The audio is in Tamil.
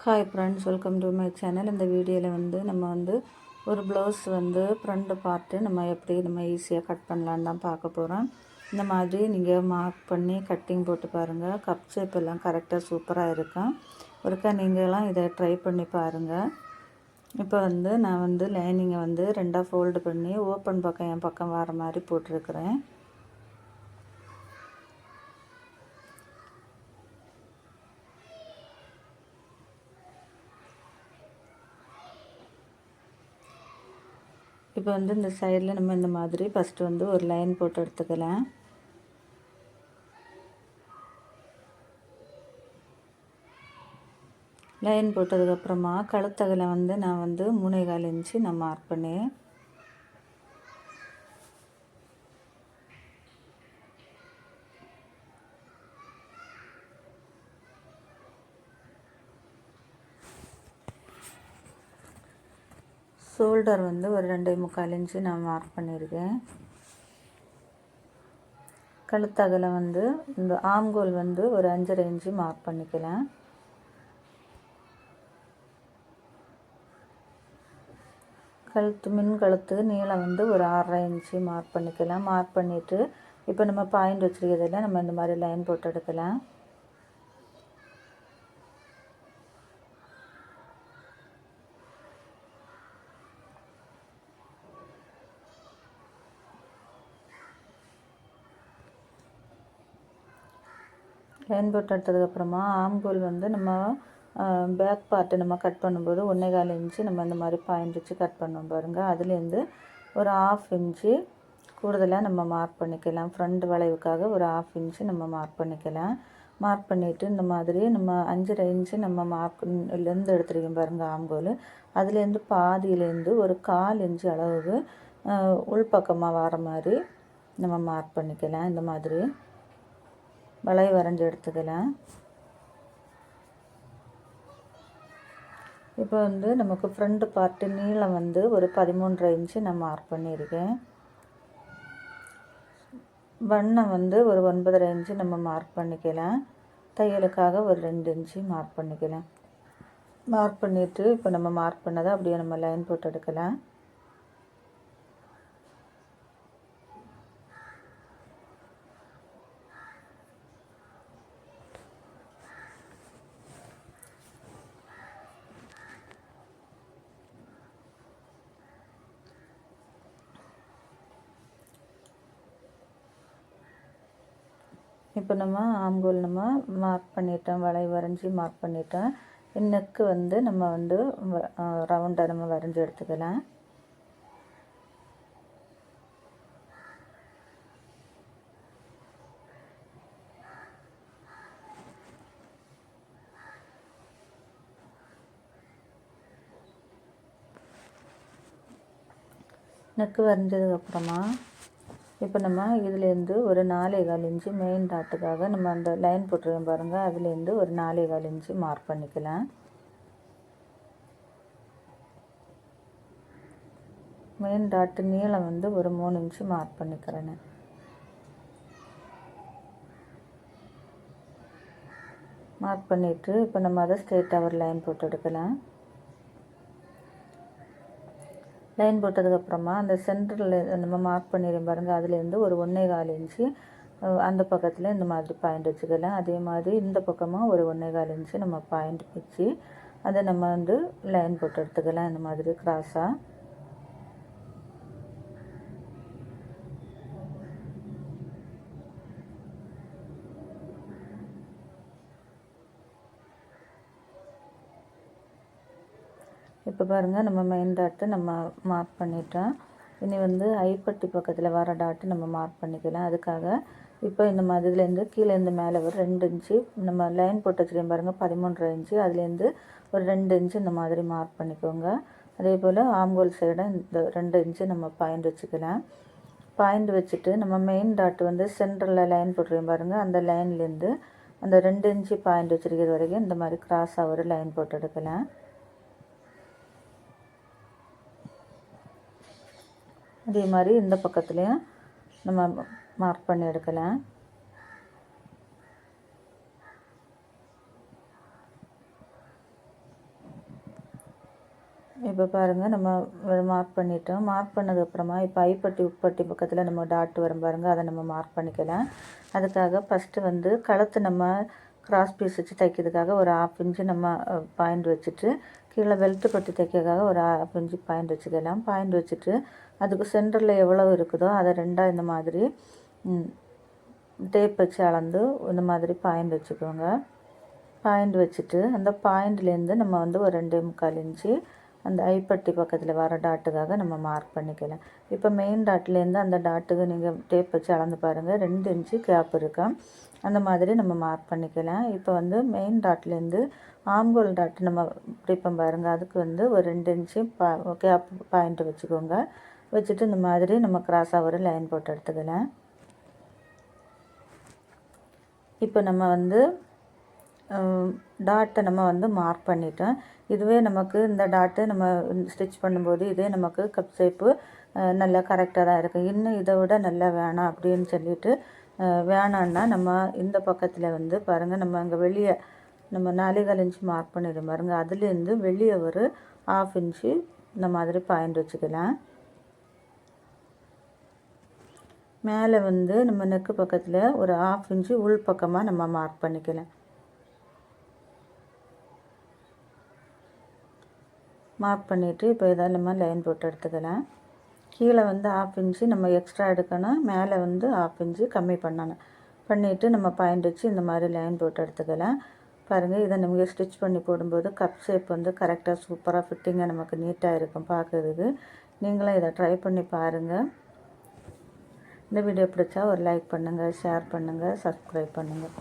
Hi friends, welcome to my channel. இந்த வீடியோவில் நம்ம ஒரு ப்ளவுஸ் ஃப்ரண்ட் பார்ட்டு நம்ம எப்படி ஈஸியாக கட் பண்ணலான்னு தான் பார்க்க போகிறோம். இந்த மாதிரி நீங்கள் மார்க் பண்ணி கட்டிங் போட்டு பாருங்கள். கப் ஷேப் எல்லாம் கரெக்டாக சூப்பராக இருக்கும். ஒருக்கா நீங்களாம் இதை ட்ரை பண்ணி பாருங்கள். இப்போ நான் லைனிங்கை ரெண்டாக ஃபோல்டு பண்ணி ஓப்பன் பக்கம் என் பக்கம் வர மாதிரி போட்டிருக்கிறேன். இப்போ இந்த சைடில் நம்ம இந்த மாதிரி ஃபஸ்ட்டு ஒரு லைன் போட்டு எடுத்துக்கலாம். லைன் போட்டதுக்கப்புறமா கழுத்தகலை நான் 3.25 இன்ச்சு நான் மார்க் பண்ணேன். ஷோல்டர் ஒரு 2.25 இன்ச்சு நான் மார்க் பண்ணியிருக்கேன். கழுத்தகலை இந்த ஆம்கோல் ஒரு 5.5 இன்ச்சு மார்க் பண்ணிக்கலாம். மின் கழுத்து நீளம் ஒரு 6.5 இன்ச்சு மார்க் பண்ணிக்கலாம். மார்க் பண்ணிவிட்டு இப்போ நம்ம பாயிண்ட் வச்சுருக்கிறதுல நம்ம இந்த மாதிரி லைன் போட்டு எடுக்கலாம். லைன் போட்டு எடுத்ததுக்கப்புறமா ஆம்கோல் நம்ம பேக் பார்ட்டு நம்ம கட் பண்ணும்போது 1.25 இன்ச்சு நம்ம இந்த மாதிரி பாயிண்ட் வச்சு கட் பண்ணோம் பாருங்கள். அதுலேருந்து ஒரு 1/2 இன்ச்சு கூடுதலாக நம்ம மார்க் பண்ணிக்கலாம். ஃப்ரண்ட் வளைவுக்காக ஒரு 1/2 இன்ச்சு நம்ம மார்க் பண்ணிக்கலாம். மார்க் பண்ணிவிட்டு இந்த மாதிரி நம்ம 5.5 இன்ச்சு நம்ம மார்க்லேருந்து எடுத்துருக்கோம் பாருங்கள் ஆம்கோல். அதுலேருந்து பாதியிலேருந்து ஒரு 1/4 இன்ச்சு அளவுக்கு உள்பக்கமாக வர மாதிரி நம்ம மார்க் பண்ணிக்கலாம். இந்த மாதிரி வளைவு வரைஞ்சி எடுத்துக்கலாம். இப்போ நமக்கு ஃப்ரண்ட் பார்ட்டு நீளம் ஒரு 13.5 இன்ச்சு நான் மார்க் பண்ணியிருக்கேன். வண்ணம் ஒரு 9.5 இன்ச்சு நம்ம மார்க் பண்ணிக்கலாம். தையலுக்காக ஒரு 2 இன்ச்சு மார்க் பண்ணிக்கலாம். மார்க் பண்ணிவிட்டு இப்போ நம்ம மார்க் பண்ணதை அப்படியே நம்ம லைன் போட்டு எடுக்கலாம். இப்போ நம்ம ஆம்கோல் நம்ம மார்க் பண்ணிட்டோம், வளைவு வரைஞ்சி மார்க் பண்ணிட்டோம். நெக்கு நம்ம ரவுண்டாக நம்ம வரைஞ்சி எடுத்துக்கலாம். நெக்கு வரைஞ்சதுக்கப்புறமா இப்போ நம்ம இதுலேருந்து ஒரு 4.25 இன்ச்சு மெயின் டாட்டுக்காக நம்ம அந்த லைன் போட்டுருக்கோம் பாருங்கள். அதுலேருந்து ஒரு 4.25 இன்ச்சு மார்க் பண்ணிக்கலாம். மெயின் டாட்டு நீளம் ஒரு 3 இன்ச்சு மார்க் பண்ணிக்கிறேன். மார்க் பண்ணிவிட்டு இப்போ நம்ம அதை ஸ்ட்ரெயிட்டாக ஒரு லைன் போட்டு எடுக்கலாம். லைன் போட்டதுக்கப்புறமா அந்த சென்டரில் நம்ம மார்க் பண்ணிடுறோம் பாருங்கள். அதுலேருந்து ஒரு 1.25 இன்ச்சு அந்த பக்கத்தில் இந்த மாதிரி பாயிண்ட் வச்சுக்கலாம். அதே மாதிரி இந்த பக்கமாக ஒரு 1.25 இன்ச்சு நம்ம பாயிண்ட் வச்சு அதை நம்ம லைன் போட்டு எடுத்துக்கலாம். இந்த மாதிரி கிராஸாக. இப்போ பாருங்கள், நம்ம மெயின் டாட்டு நம்ம மார்க் பண்ணிட்டோம். இனி ஐப்பட்டி பக்கத்தில் வர டாட்டு நம்ம மார்க் பண்ணிக்கலாம். அதுக்காக இப்போ இந்த மாதிரி இதுலேருந்து கீழேருந்து மேலே ஒரு 2 இன்ச்சு நம்ம லைன் போட்டு வச்சுருக்கோம் பாருங்கள், 13.5 இன்ச்சு. அதுலேருந்து ஒரு 2 இன்ச்சு இந்த மாதிரி மார்க் பண்ணிக்கோங்க. அதே போல் ஆம்கோல் சைடை இந்த 2 இன்ச்சு நம்ம பாயிண்ட் வச்சுக்கலாம். பாயிண்ட் வச்சுட்டு நம்ம மெயின் டாட்டு சென்டரில் லைன் போட்டுருக்கோம் பாருங்கள். அந்த லைன்லேருந்து அந்த 2 இன்ச்சு பாயிண்ட் வச்சுருக்கிறது வரைக்கும் இந்த மாதிரி கிராஸாக ஒரு லைன் போட்டு எடுக்கலாம். அதே மாதிரி இந்த பக்கத்துலேயும் நம்ம மார்க் பண்ணி எடுக்கலாம். இப்போ பாருங்கள் நம்ம மார்க் பண்ணிட்டோம். மார்க் பண்ணதுக்கப்புறமா இப்போ ஐப்பட்டி உப்பட்டி பக்கத்தில் நம்ம டாட் வரும் பாருங்கள், அதை நம்ம மார்க் பண்ணிக்கலாம். அதுக்காக ஃபஸ்ட்டு வந்து கழுத்து நம்ம கிராஸ் பீஸ் வச்சு தைக்கிறதுக்காக ஒரு 1/2 இன்ச்சு நம்ம பாயிண்ட் வச்சுட்டு, கீழே வெல்ட்டு பட்டி தைக்கிறதுக்காக ஒரு 1/2 இன்ச்சு பாயிண்ட் வச்சுக்கலாம். பாயிண்ட் வச்சுட்டு அதுக்கு சென்டரில் எவ்வளோ இருக்குதோ அதை ரெண்டாக இந்த மாதிரி டேப் வச்சு அளந்து இந்த மாதிரி பாயிண்ட் வச்சுக்கோங்க. பாயிண்ட் வச்சுட்டு அந்த பாயிண்ட்லேருந்து நம்ம வந்து ஒரு 2.25 இன்ச்சு அந்த ஐப்பட்டி பக்கத்தில் வர டாட்டுக்காக நம்ம மார்க் பண்ணிக்கலாம். இப்போ மெயின் டாட்லேருந்து அந்த டாட்டுக்கு நீங்கள் டேப் வச்சு அளந்து பாருங்கள், 2 இன்ச்சு கேப் இருக்கா, அந்த மாதிரி நம்ம மார்க் பண்ணிக்கலாம். இப்போ வந்து மெயின் டாட்லேருந்து ஆம்கோல் டாட் நம்ம பிடிப்போம் பாருங்கள், அதுக்கு வந்து ஒரு 2 இன்ச்சு கேப் பாயிண்ட் வச்சுக்கோங்க. வச்சுட்டு இந்த மாதிரி நம்ம கிராஸாக ஒரு லைன் போட்டு எடுத்துக்கலாம். இப்போ நம்ம வந்து டாட்டை நம்ம வந்து மார்க் பண்ணிட்டோம். இதுவே நமக்கு இந்த டாட்டு நம்ம ஸ்டிச் பண்ணும்போது இதே நமக்கு கப் ஷேப்பு நல்லா கரெக்டாக தான் இருக்குது. இன்னும் இதை விட நல்லா வேணாம் அப்படின்னு சொல்லிட்டு வேணான்னா நம்ம இந்த பக்கத்தில் வந்து பாருங்கள், நம்ம அங்கே வெளியே நம்ம 4.25 இன்ச்சு மார்க் பண்ணிடும் பாருங்கள், அதுலேருந்து வெளியே ஒரு 1/2 இன்ச்சு இந்த மாதிரி பாயிண்ட் வச்சுக்கலாம். மேலே வந்து நம்ம நெக்கு பக்கத்தில் ஒரு 1/2 இன்ச்சு உள் பக்கமாக நம்ம மார்க் பண்ணிக்கலாம். மார்க் பண்ணிவிட்டு இப்போ இதை நம்ம லைன் போட்டு எடுத்துக்கலாம். கீழே வந்து 1/2 இன்ச்சு நம்ம எக்ஸ்ட்ரா எடுக்கணும், மேலே வந்து 1/2 இன்ச்சு கம்மி பண்ணணும். பண்ணிவிட்டு நம்ம பாயிண்ட் வச்சு இந்த மாதிரி லைன் போட்டு எடுத்துக்கலாம். பாருங்கள், இதை நமக்கு ஸ்டிச் பண்ணி போடும்போது கப் ஷேப் வந்து கரெக்டாக சூப்பராக ஃபிட்டிங்காக நமக்கு நீட்டாக இருக்கும் பார்க்குறதுக்கு. நீங்களும் இதை ட்ரை பண்ணி பாருங்கள். இந்த வீடியோ பிடிச்சா ஒரு லைக் பண்ணுங்கள், ஷேர் பண்ணுங்கள், சப்ஸ்கிரைப் பண்ணுங்கள்.